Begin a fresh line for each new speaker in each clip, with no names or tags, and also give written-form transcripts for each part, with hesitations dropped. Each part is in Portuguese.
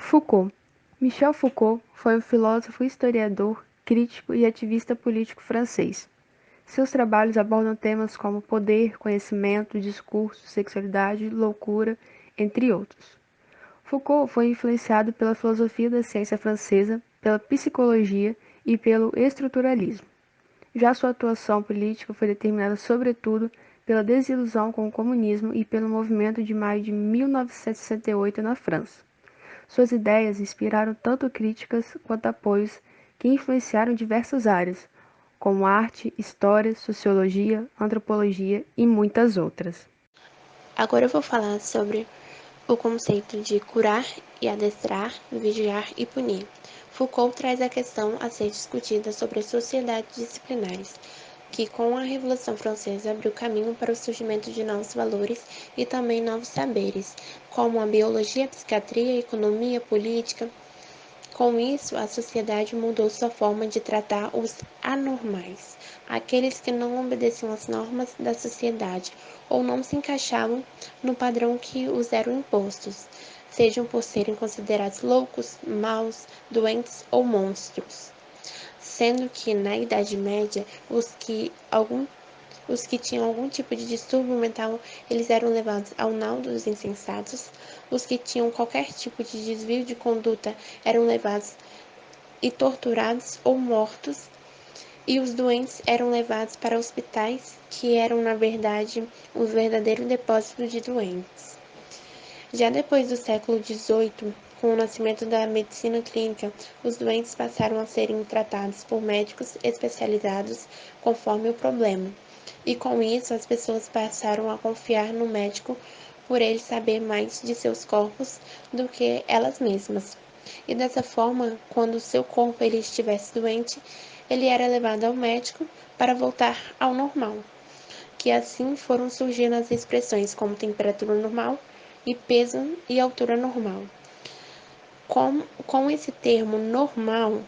Foucault. Michel Foucault foi um filósofo, historiador, crítico e ativista político francês. Seus trabalhos abordam temas como poder, conhecimento, discurso, sexualidade, loucura, entre outros. Foucault foi influenciado pela filosofia da ciência francesa, pela psicologia e pelo estruturalismo. Já sua atuação política foi determinada sobretudo pela desilusão com o comunismo e pelo movimento de maio de 1968 na França. Suas ideias inspiraram tanto críticas quanto apoios que influenciaram diversas áreas, como arte, história, sociologia, antropologia e muitas outras.
Agora eu vou falar sobre o conceito de curar e adestrar, vigiar e punir. Foucault traz a questão a ser discutida sobre as sociedades disciplinares, que com a Revolução Francesa abriu caminho para o surgimento de novos valores e também novos saberes, como a biologia, a psiquiatria, a economia, a política. Com isso, a sociedade mudou sua forma de tratar os anormais, aqueles que não obedeciam às normas da sociedade ou não se encaixavam no padrão que os eram impostos, sejam por serem considerados loucos, maus, doentes ou monstros. Sendo que, na Idade Média, os que tinham algum tipo de distúrbio mental, eles eram levados ao naudo dos insensatos. Os que tinham qualquer tipo de desvio de conduta eram levados e torturados ou mortos. E os doentes eram levados para hospitais, que eram, na verdade, um verdadeiro depósito de doentes. Já depois do século XVIII, com o nascimento da medicina clínica, os doentes passaram a serem tratados por médicos especializados conforme o problema. E com isso, as pessoas passaram a confiar no médico por ele saber mais de seus corpos do que elas mesmas. E dessa forma, quando seu corpo ele estivesse doente, ele era levado ao médico para voltar ao normal. Que assim foram surgindo as expressões como temperatura normal e peso e altura normal. Com esse termo normal,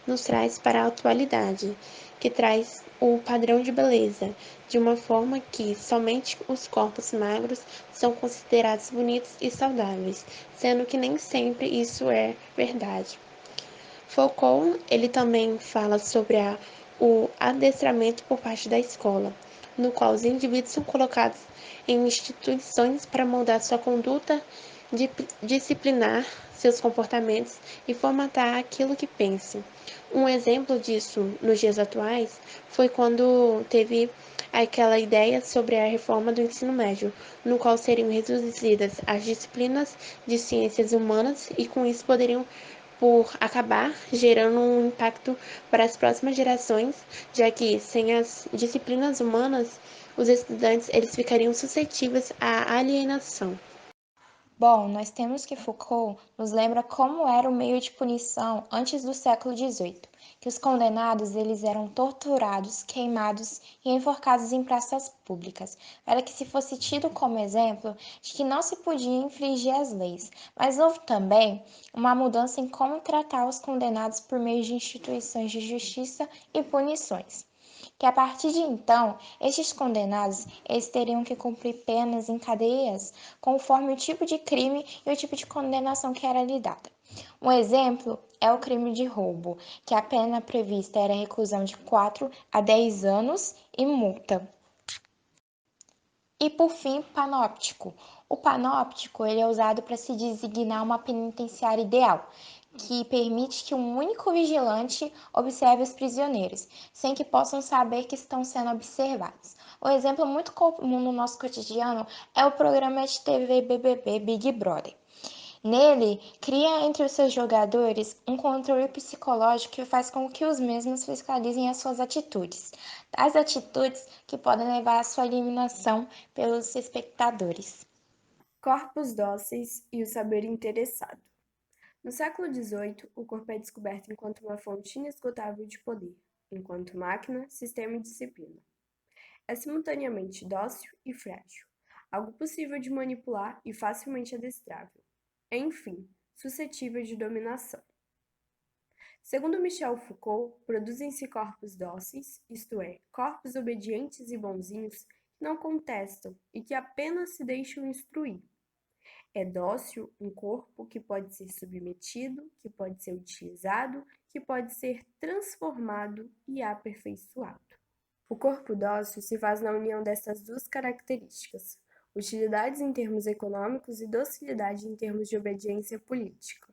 nos traz para a atualidade, que traz o padrão de beleza, de uma forma que somente os corpos magros são considerados bonitos e saudáveis, sendo que nem sempre isso é verdade. Foucault, ele também fala sobre o adestramento por parte da escola, no qual os indivíduos são colocados em instituições para moldar sua conduta, disciplinar seus comportamentos e formatar aquilo que pensam. Um exemplo disso nos dias atuais foi quando teve aquela ideia sobre a reforma do ensino médio, no qual seriam reduzidas as disciplinas de ciências humanas e com isso poderiam por acabar gerando um impacto para as próximas gerações, já que sem as disciplinas humanas, os estudantes eles ficariam suscetíveis à alienação.
Bom, nós temos que Foucault nos lembra como era o meio de punição antes do século XVIII, que os condenados eles eram torturados, queimados e enforcados em praças públicas, para que se fosse tido como exemplo de que não se podia infringir as leis. Mas houve também uma mudança em como tratar os condenados por meio de instituições de justiça e punições, que a partir de então, estes condenados eles teriam que cumprir penas em cadeias conforme o tipo de crime e o tipo de condenação que era lhe dada. Um exemplo é o crime de roubo, que a pena prevista era reclusão de 4 a 10 anos e multa. E por fim, panóptico. O panóptico ele é usado para se designar uma penitenciária ideal, que permite que um único vigilante observe os prisioneiros, sem que possam saber que estão sendo observados. Um exemplo muito comum no nosso cotidiano é o programa de TV BBB Big Brother. Nele, cria entre os seus jogadores um controle psicológico que faz com que os mesmos fiscalizem as suas atitudes, tais atitudes que podem levar à sua eliminação pelos espectadores.
Corpos dóceis e o saber interessado. No século XVIII, o corpo é descoberto enquanto uma fonte inesgotável de poder, enquanto máquina, sistema e disciplina. É simultaneamente dócil e frágil, algo possível de manipular e facilmente adestrável. Enfim, suscetível de dominação. Segundo Michel Foucault, produzem-se corpos dóceis, isto é, corpos obedientes e bonzinhos que não contestam e que apenas se deixam instruir. É dócil um corpo que pode ser submetido, que pode ser utilizado, que pode ser transformado e aperfeiçoado. O corpo dócil se faz na união dessas duas características, utilidades em termos econômicos e docilidade em termos de obediência política.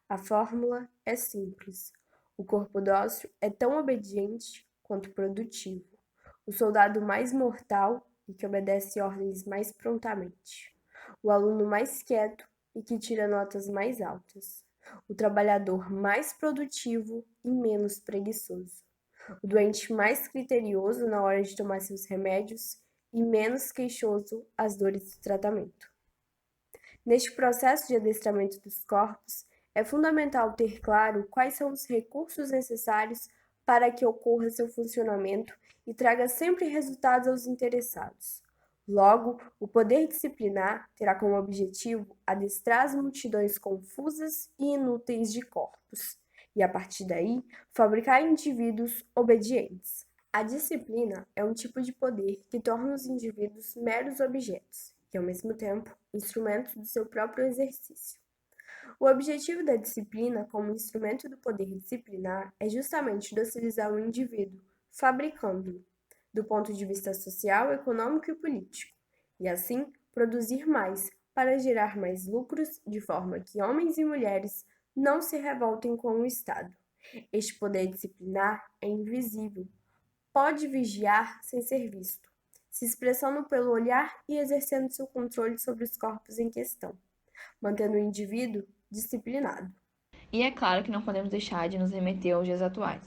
A fórmula é simples. O corpo dócil é tão obediente quanto produtivo. O soldado mais mortal e que obedece ordens mais prontamente. O aluno mais quieto e que tira notas mais altas. O trabalhador mais produtivo e menos preguiçoso. O doente mais criterioso na hora de tomar seus remédios e menos queixoso às dores do tratamento. Neste processo de adestramento dos corpos, é fundamental ter claro quais são os recursos necessários para que ocorra seu funcionamento e traga sempre resultados aos interessados. Logo, o poder disciplinar terá como objetivo adestrar as multidões confusas e inúteis de corpos, e a partir daí, fabricar indivíduos obedientes. A disciplina é um tipo de poder que torna os indivíduos meros objetos e, ao mesmo tempo, instrumentos do seu próprio exercício. O objetivo da disciplina como instrumento do poder disciplinar é justamente docilizar o indivíduo, fabricando-o, do ponto de vista social, econômico e político, e assim produzir mais para gerar mais lucros, de forma que homens e mulheres não se revoltem com o Estado. Este poder disciplinar é invisível, pode vigiar sem ser visto, se expressando pelo olhar e exercendo seu controle sobre os corpos em questão, mantendo o indivíduo disciplinado.
E é claro que não podemos deixar de nos remeter aos dias atuais,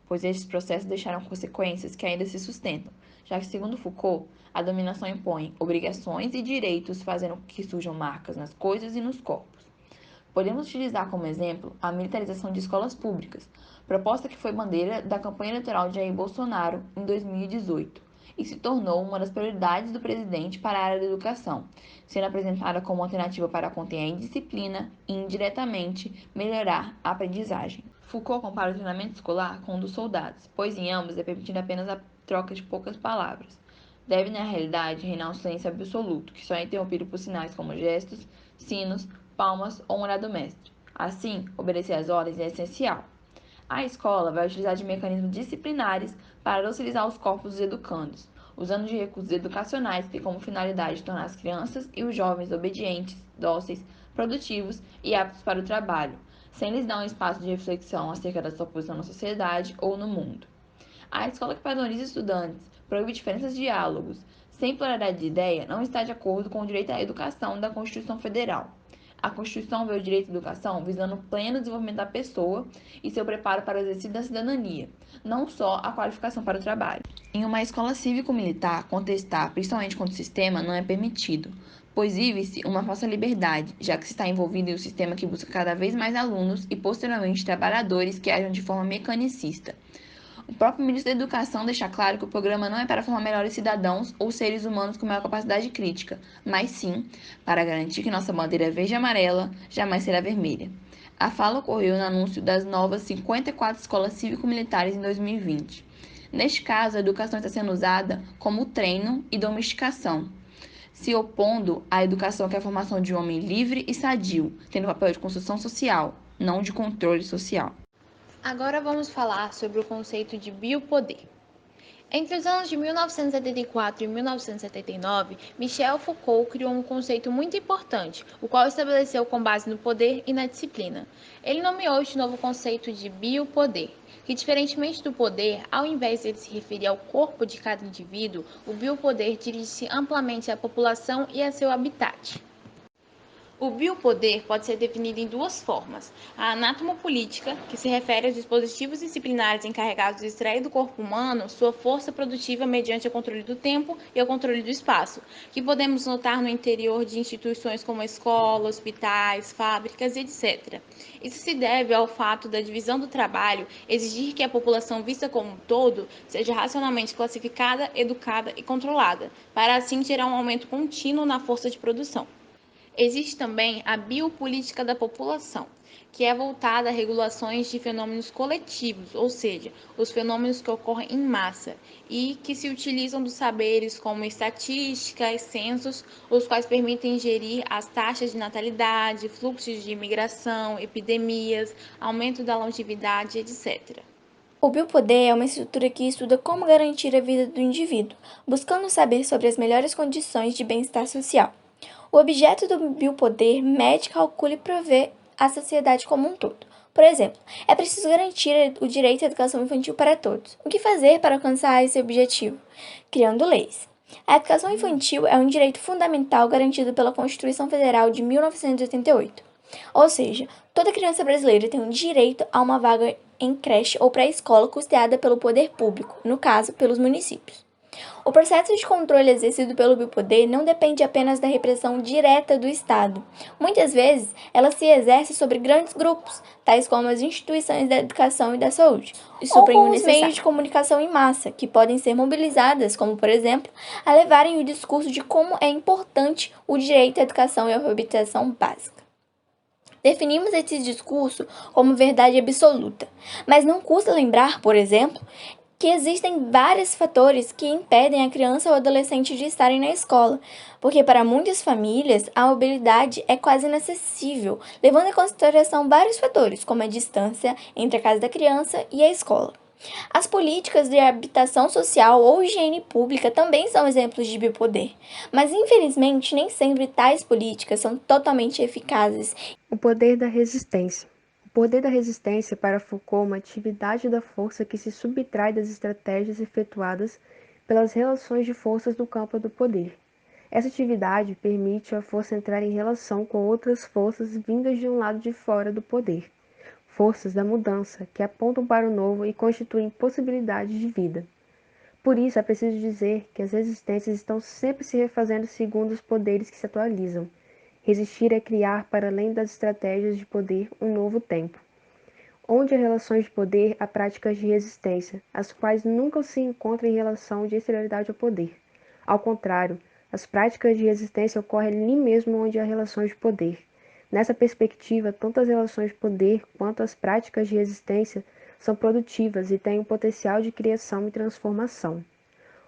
pois estes processos deixaram consequências que ainda se sustentam, já que, segundo Foucault, a dominação impõe obrigações e direitos, fazendo com que surjam marcas nas coisas e nos corpos. Podemos utilizar como exemplo a militarização de escolas públicas, proposta que foi bandeira da campanha eleitoral de Jair Bolsonaro em 2018 e se tornou uma das prioridades do presidente para a área da educação, sendo apresentada como alternativa para conter a indisciplina e, indiretamente, melhorar a aprendizagem. Foucault compara o treinamento escolar com o dos soldados, pois em ambos é permitida apenas a troca de poucas palavras. Deve, na realidade, reinar um silêncio absoluto, que só é interrompido por sinais como gestos, sinos, palmas ou um olhar do mestre. Assim, obedecer às ordens é essencial. A escola vai utilizar de mecanismos disciplinares para docilizar os corpos dos educandos, usando de recursos educacionais que têm como finalidade tornar as crianças e os jovens obedientes, dóceis, produtivos e aptos para o trabalho, sem lhes dar um espaço de reflexão acerca da sua posição na sociedade ou no mundo. A escola que padroniza estudantes, proíbe diferenças de diálogos, sem pluralidade de ideia, não está de acordo com o direito à educação da Constituição Federal. A Constituição vê o direito à educação visando o pleno desenvolvimento da pessoa e seu preparo para o exercício da cidadania, não só a qualificação para o trabalho. Em uma escola cívico-militar, contestar, principalmente contra o sistema, não é permitido, pois vive-se uma falsa liberdade, já que se está envolvido em um sistema que busca cada vez mais alunos e, posteriormente, trabalhadores que agem de forma mecanicista. O próprio ministro da Educação deixa claro que o programa não é para formar melhores cidadãos ou seres humanos com maior capacidade crítica, mas sim para garantir que nossa bandeira verde e amarela jamais será vermelha. A fala ocorreu no anúncio das novas 54 escolas cívico-militares em 2020. Neste caso, a educação está sendo usada como treino e domesticação, se opondo à educação que é a formação de um homem livre e sadio, tendo papel de construção social, não de controle social.
Agora vamos falar sobre o conceito de biopoder. Entre os anos de 1974 e 1979, Michel Foucault criou um conceito muito importante, o qual estabeleceu com base no poder e na disciplina. Ele nomeou este novo conceito de biopoder, que, diferentemente do poder, ao invés de ele se referir ao corpo de cada indivíduo, o biopoder dirige-se amplamente à população e a seu habitat. O biopoder pode ser definido em duas formas: a anatomopolítica, que se refere aos dispositivos disciplinares encarregados de extrair do corpo humano sua força produtiva mediante o controle do tempo e o controle do espaço, que podemos notar no interior de instituições como escola, hospitais, fábricas, etc. Isso se deve ao fato da divisão do trabalho exigir que a população vista como um todo seja racionalmente classificada, educada e controlada, para assim gerar um aumento contínuo na força de produção.
Existe também a biopolítica da população, que é voltada a regulações de fenômenos coletivos, ou seja, os fenômenos que ocorrem em massa e que se utilizam dos saberes como estatísticas, censos, os quais permitem gerir as taxas de natalidade, fluxos de imigração, epidemias, aumento da longevidade, etc.
O biopoder é uma estrutura que estuda como garantir a vida do indivíduo, buscando saber sobre as melhores condições de bem-estar social. O objeto do biopoder mede, calcula e provê a sociedade como um todo. Por exemplo, é preciso garantir o direito à educação infantil para todos. O que fazer para alcançar esse objetivo? Criando leis. A educação infantil é um direito fundamental garantido pela Constituição Federal de 1988. Ou seja, toda criança brasileira tem o direito a uma vaga em creche ou pré-escola custeada pelo poder público, no caso, pelos municípios. O processo de controle exercido pelo biopoder não depende apenas da repressão direta do Estado. Muitas vezes, ela se exerce sobre grandes grupos, tais como as instituições da educação e da saúde, ou com os meios de comunicação em massa, que podem ser mobilizadas, como, por exemplo, a levarem o discurso de como é importante o direito à educação e à alfabetização básica. Definimos esse discurso como verdade absoluta, mas não custa lembrar, por exemplo, que existem vários fatores que impedem a criança ou adolescente de estarem na escola, porque para muitas famílias a mobilidade é quase inacessível, levando em consideração vários fatores, como a distância entre a casa da criança e a escola. As políticas de habitação social ou higiene pública também são exemplos de biopoder, mas infelizmente nem sempre tais políticas são totalmente eficazes.
O poder da resistência. O poder da resistência para Foucault é uma atividade da força que se subtrai das estratégias efetuadas pelas relações de forças do campo do poder. Essa atividade permite à força entrar em relação com outras forças vindas de um lado de fora do poder, forças da mudança, que apontam para o novo e constituem possibilidades de vida. Por isso, é preciso dizer que as resistências estão sempre se refazendo segundo os poderes que se atualizam. Resistir é criar, para além das estratégias de poder, um novo tempo. Onde há relações de poder, há práticas de resistência, as quais nunca se encontram em relação de exterioridade ao poder. Ao contrário, as práticas de resistência ocorrem ali mesmo onde há relações de poder. Nessa perspectiva, tanto as relações de poder quanto as práticas de resistência são produtivas e têm um potencial de criação e transformação.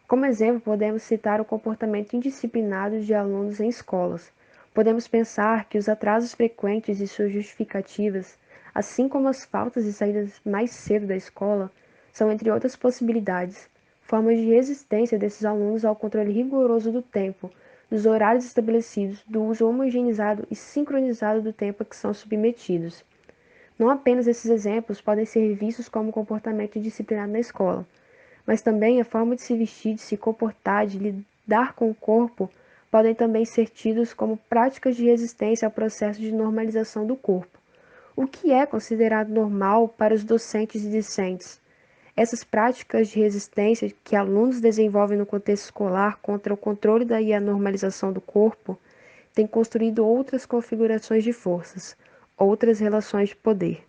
Como exemplo, podemos citar o comportamento indisciplinado de alunos em escolas. Podemos pensar que os atrasos frequentes e suas justificativas, assim como as faltas e saídas mais cedo da escola, são, entre outras possibilidades, formas de resistência desses alunos ao controle rigoroso do tempo, dos horários estabelecidos, do uso homogeneizado e sincronizado do tempo a que são submetidos. Não apenas esses exemplos podem ser vistos como comportamento indisciplinado na escola, mas também a forma de se vestir, de se comportar, de lidar com o corpo, podem também ser tidos como práticas de resistência ao processo de normalização do corpo. O que é considerado normal para os docentes e discentes? Essas práticas de resistência que alunos desenvolvem no contexto escolar contra o controle e a normalização do corpo têm construído outras configurações de forças, outras relações de poder.